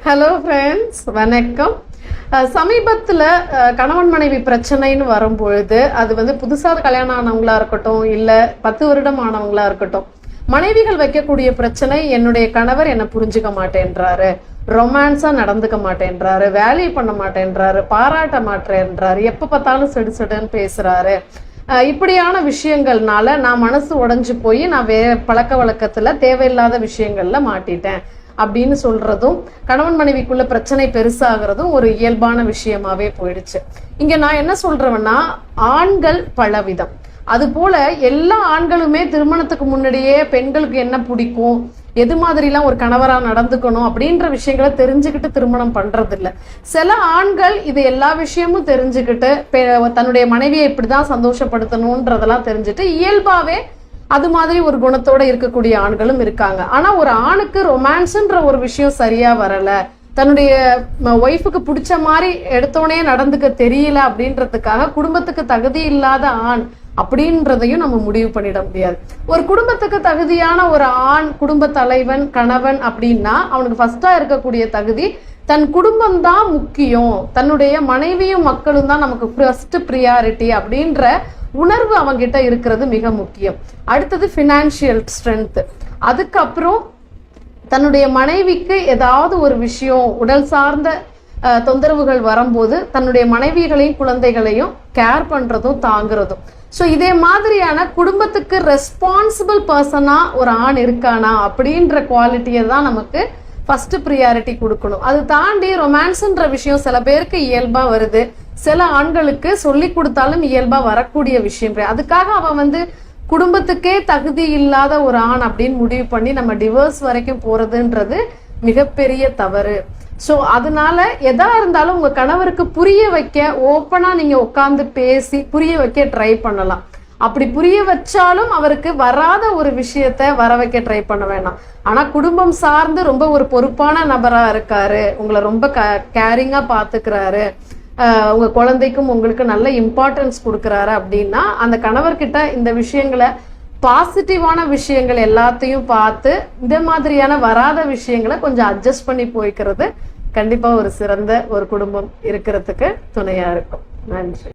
Hello friends, வணக்கம். சமீபத்தில் கணவன் மனைவி பிரச்சனைன்னு வரும்பொழுது அது புதுசாக கல்யாணம் ஆனவங்களா இருக்கட்டும், இல்லை 10 வருடம் ஆனவங்களா இருக்கட்டும், மனைவிகள் வைக்கக்கூடிய பிரச்சனை, என்னுடைய கணவர் என்னை புரிஞ்சுக்க மாட்டேன்றாரு, ரொமான்ஸா நடந்துக்க மாட்டேன்றாரு, வேல்யூ பண்ண மாட்டேன்றாரு, பாராட்ட மாட்டேன்றாரு, எப்ப பார்த்தாலும் செடுன்னு பேசுறாரு. இப்படியான விஷயங்கள்னால நான் மனசு உடைஞ்சு போய் நான் பழக்க வழக்கத்துல தேவையில்லாத விஷயங்கள்ல மாட்டிட்டேன் அப்படின்னு சொல்றதும், கணவன் மனைவிக்குள்ள பிரச்சனை பெருசாகிறதும் ஒரு இயல்பான விஷயமாவே போயிடுச்சு. இங்க நான் என்ன சொல்றேன்னா, ஆண்கள் பலவிதம். அது போல எல்லா ஆண்களுமே திருமணத்துக்கு முன்னாடியே பெண்களுக்கு என்ன பிடிக்கும், எது மாதிரிலாம் ஒரு கணவரா நடந்துக்கணும் அப்படின்ற விஷயங்களை தெரிஞ்சுக்கிட்டு திருமணம் பண்றது இல்ல. சில ஆண்கள் இது எல்லா விஷயமும் தெரிஞ்சுக்கிட்டு தன்னுடைய மனைவியை இப்படிதான் சந்தோஷப்படுத்தணும்ன்றதெல்லாம் தெரிஞ்சுட்டு இயல்பாவே அது மாதிரி ஒரு குணத்தோட இருக்கக்கூடிய ஆண்களும் இருக்காங்க. ஆனா ஒரு ஆணுக்கு ரொமான்ஸ்ன்ற ஒரு விஷயம் சரியா வரல, தன்னுடைய ஒய்ஃபுக்கு பிடிச்ச மாதிரி எடுத்தோடனே நடந்துக்க தெரியல அப்படின்றதுக்காக குடும்பத்துக்கு தகுதி இல்லாத ஆண் அப்படின்றதையும் நம்ம முடிவு பண்ணிட முடியாது. ஒரு குடும்பத்துக்கு தகுதியான ஒரு ஆண், குடும்ப தலைவன், கணவன் அப்படின்னா அவனுக்கு ஃபர்ஸ்டா இருக்கக்கூடிய தகுதி, தன் குடும்பம் தான் முக்கியம், தன்னுடைய மனைவியும் மக்களும் தான் நமக்கு ஃபர்ஸ்ட் ப்ரியாரிட்டி அப்படின்ற உணர்வு அவங்கிட்ட இருக்கிறது மிக முக்கியம். அடுத்தது ஃபினான்ஷியல் ஸ்ட்ரென்த். அதுக்கப்புறம் தன்னுடைய மனைவிக்கு ஏதாவது ஒரு விஷயம், உடல் சார்ந்த தொந்தரவுகள் வரும்போது தன்னுடைய மனைவிகளையும் குழந்தைகளையும் கேர் பண்றதும் தாங்குறதும். ஸோ இதே மாதிரியான குடும்பத்துக்கு ரெஸ்பான்சிபிள் பர்சனா ஒரு ஆண் இருக்கானா அப்படின்ற குவாலிட்டியை தான் நமக்கு ஃபர்ஸ்ட் ப்ரியாரிட்டி கொடுக்கணும். அது தாண்டி ரொமான்ஸ்ன்ற விஷயம் சில பேருக்கு இயல்பா வருது, சில ஆண்களுக்கு சொல்லி கொடுத்தாலும் இயல்பா வரக்கூடிய விஷயம். அதுக்காக அவன் குடும்பத்துக்கே தகுதி இல்லாத ஒரு ஆண் அப்படின்னு முடிவு பண்ணி நம்ம டிவோர்ஸ் வரைக்கும் போறதுன்றது மிகப்பெரிய தவறு. ஸோ அதனால எதா இருந்தாலும் உங்க கணவருக்கு புரிய வைக்க ஓப்பனா நீங்க உட்கார்ந்து பேசி புரிய வைக்க ட்ரை பண்ணலாம். அப்படி புரிய வச்சாலும் அவருக்கு வராத ஒரு விஷயத்த வர வைக்க ட்ரை பண்ண வேணாம். ஆனா குடும்பம் சார்ந்து ரொம்ப ஒரு பொறுப்பான நபரா இருக்காரு, உங்களை ரொம்ப கேரிங்கா பாத்துக்கிறாரு, உங்க குழந்தைக்கும் உங்களுக்கு நல்ல இம்பார்ட்டன்ஸ் கொடுக்கறாரு அப்படின்னா அந்த கணவர்கிட்ட இந்த விஷயங்களை, பாசிட்டிவான விஷயங்கள் எல்லாத்தையும் பார்த்து இந்த மாதிரியான வராத விஷயங்களை கொஞ்சம் அட்ஜஸ்ட் பண்ணி போய்க்கிறது கண்டிப்பா ஒரு சிறந்த ஒரு குடும்பம் இருக்கிறதுக்கு துணையா இருக்கும். நன்றி.